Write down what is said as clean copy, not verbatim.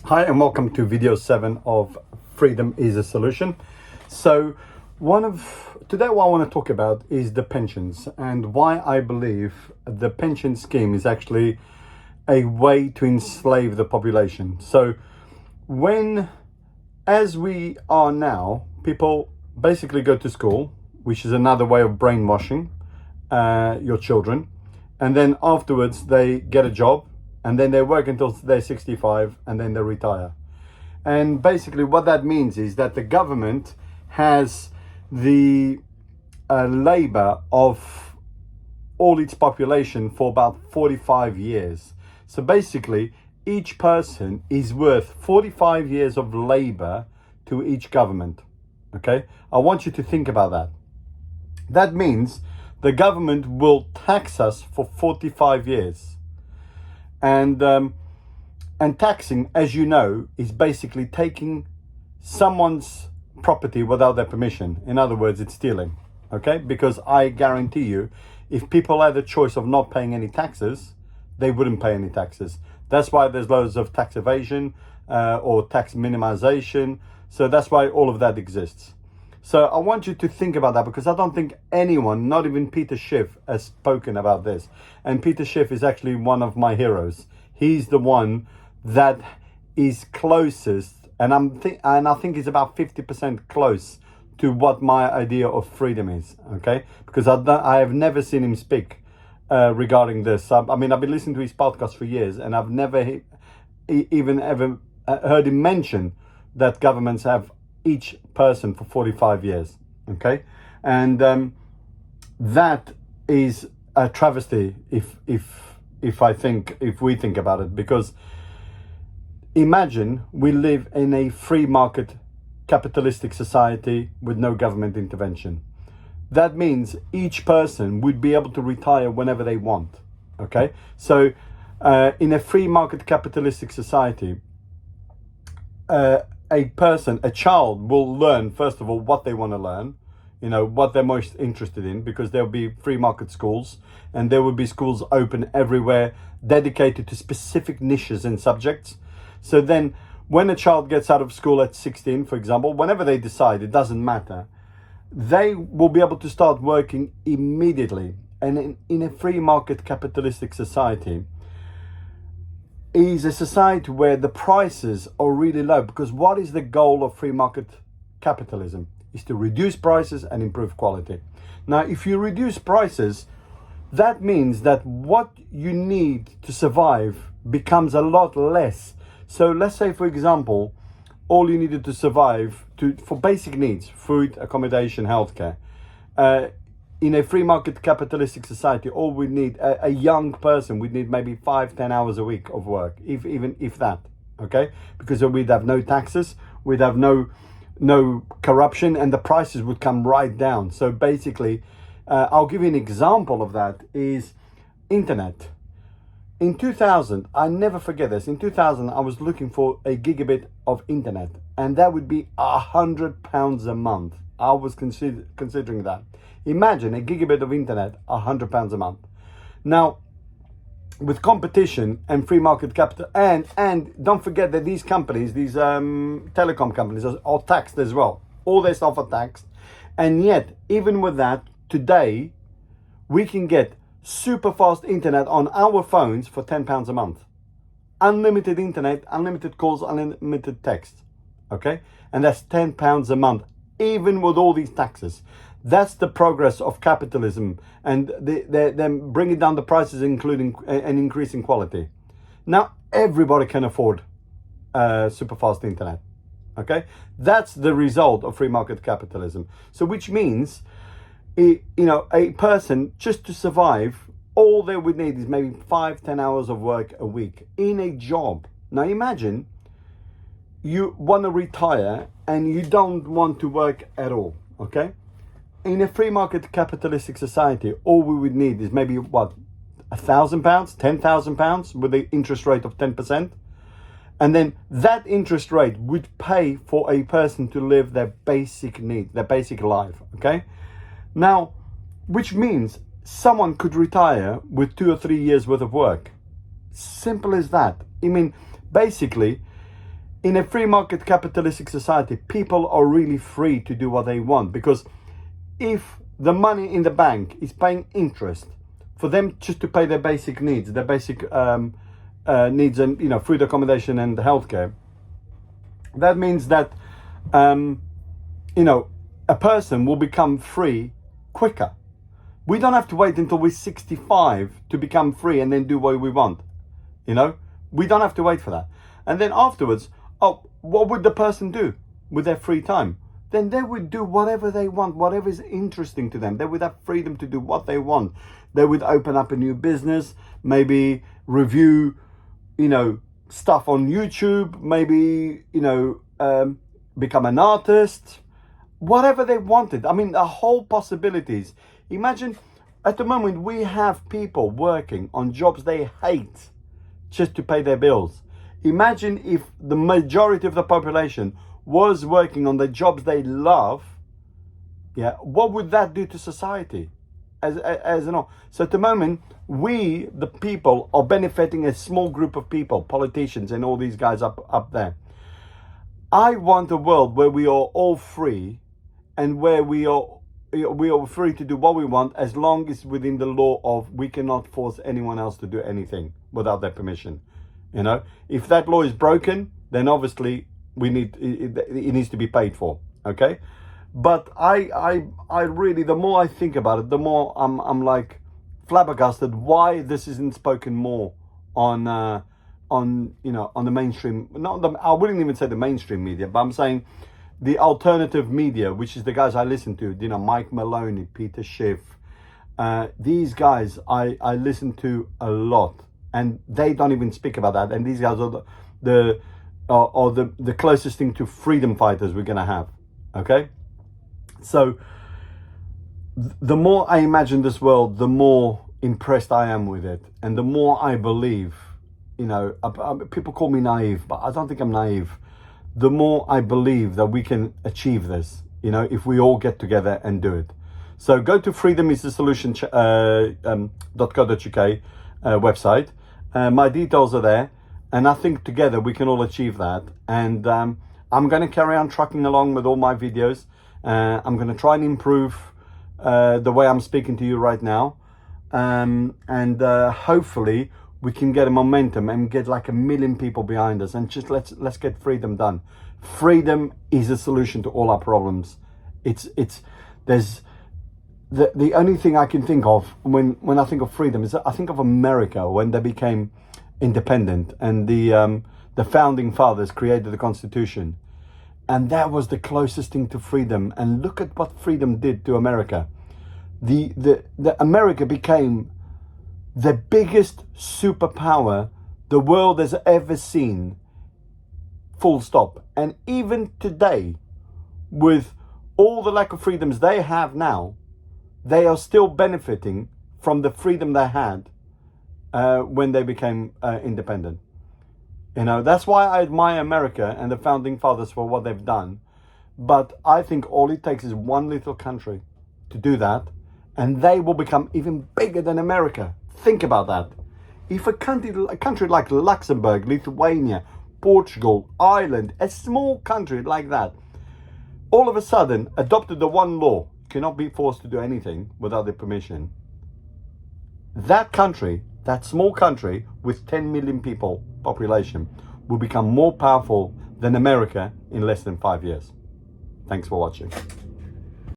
Hi and welcome to video 7 of Freedom is a Solution. So today what I want to talk about is the pensions and why I believe the pension scheme is actually a way to enslave the population. So as we are now, people basically go to school, which is another way of brainwashing your children, and then afterwards they get a job and then they work until they're 65 and then they retire. And basically what that means is that the government has the labor of all its population for about 45 years. So basically each person is worth 45 years of labor to each government. Okay, I want you to think about that. That means the government will tax us for 45 years. And taxing, as you know, is basically taking someone's property without their permission. In other words, it's stealing. Okay, because I guarantee you, if people had the choice of not paying any taxes, they wouldn't pay any taxes. That's why there's loads of tax evasion or tax minimization. So that's why all of that exists. So I want you to think about that, because I don't think anyone, not even Peter Schiff, has spoken about this. And Peter Schiff is actually one of my heroes. He's the one that is closest, and I think he's about 50% close to what my idea of freedom is. Okay, because I have never seen him speak regarding this. I mean, I've been listening to his podcast for years, and I've never even ever heard him mention that governments have each person for 45 years. Okay, and that is a travesty if we think about it, because imagine we live in a free market capitalistic society with no government intervention. That means each person would be able to retire whenever they want. Okay, so in a free market capitalistic society, a child will learn, first of all, what they want to learn, what they're most interested in, because there'll be free market schools and there will be schools open everywhere dedicated to specific niches and subjects. So then when a child gets out of school at 16, for example, whenever they decide, it doesn't matter, they will be able to start working immediately. And in a free market capitalistic society, is a society where the prices are really low, because what is the goal of free market capitalism? Is to reduce prices and improve quality. Now, if you reduce prices, that means that what you need to survive becomes a lot less. So let's say, for example, all you needed to survive for basic needs, food, accommodation, healthcare, in a free market capitalistic society, all we need, a young person would need maybe 5-10 hours a week of work, if that. Okay, because we'd have no taxes, we'd have no corruption, and the prices would come right down. So basically, I'll give you an example of that is internet. In 2000, I never forget this, in 2000 I was looking for a gigabit of internet, and that would be £100 a month. I was considering that. Imagine a gigabit of internet, £100 a month. Now, with competition and free market capital, and don't forget that these companies, these telecom companies, are taxed as well. All their stuff are taxed, and yet even with that, today we can get super fast internet on our phones for £10 a month. Unlimited internet, unlimited calls, unlimited text. Okay, and that's £10 a month, even with all these taxes. That's the progress of capitalism, and they're bringing down the prices, including and increasing quality. Now everybody can afford super fast internet. Okay, that's the result of free market capitalism. So which means, a person, just to survive, all they would need is maybe 5-10 hours of work a week in a job. Now imagine you want to retire and you don't want to work at all. Okay, in a free market capitalistic society, all we would need is maybe £1,000, £10,000 with the interest rate of 10%. And then that interest rate would pay for a person to live their basic need, their basic life. Okay, now, which means someone could retire with 2 or 3 years worth of work. Simple as that. I mean, basically, in a free market capitalistic society, people are really free to do what they want, because if the money in the bank is paying interest for them just to pay their basic needs, their basic needs, and food, accommodation, and healthcare, that means that a person will become free quicker. We don't have to wait until we're 65 to become free and then do what we want. We don't have to wait for that. And then afterwards, what would the person do with their free time? Then they would do whatever they want, whatever is interesting to them. They would have freedom to do what they want. They would open up a new business, maybe review, stuff on YouTube, maybe, become an artist, whatever they wanted. I mean, the whole possibilities. Imagine at the moment we have people working on jobs they hate just to pay their bills. Imagine if the majority of the population was working on the jobs they love. What would that do to society? So at the moment, we, the people, are benefiting a small group of people, politicians and all these guys up there. I want a world where we are all free, and where we are free to do what we want, as long as within the law of we cannot force anyone else to do anything without their permission. If that law is broken, then obviously it needs to be paid for. Okay, but I really, the more I think about it, the more I'm like flabbergasted why this isn't spoken more on the mainstream. I wouldn't even say the mainstream media, but I'm saying the alternative media, which is the guys I listen to. Mike Maloney, Peter Schiff, these guys I listen to a lot. And they don't even speak about that. And these guys are the closest thing to freedom fighters we're gonna have. Okay, so the more I imagine this world, the more impressed I am with it, and the more I believe. People call me naive, but I don't think I'm naive. The more I believe that we can achieve this, if we all get together and do it. So go to freedomissthesolution.co.uk website. My details are there, and I think together we can all achieve that. And I'm going to carry on trucking along with all my videos. I'm going to try and improve the way I'm speaking to you right now, and hopefully we can get a momentum and get like 1 million people behind us, and just let's get freedom done. Freedom is a solution to all our problems. There's the only thing I can think of when I think of freedom is I think of America when they became independent, and the founding fathers created the Constitution, and that was the closest thing to freedom. And look at what freedom did to America. The America became the biggest superpower the world has ever seen, full stop. And even today, with all the lack of freedoms they have now, they are still benefiting from the freedom they had when they became independent. That's why I admire America and the founding fathers for what they've done. But I think all it takes is one little country to do that, and they will become even bigger than America. Think about that. If a country like Luxembourg, Lithuania, Portugal, Ireland, a small country like that, all of a sudden adopted the one law, cannot be forced to do anything without their permission, that country, that small country with 10 million people population, will become more powerful than America in less than 5 years. Thanks for watching.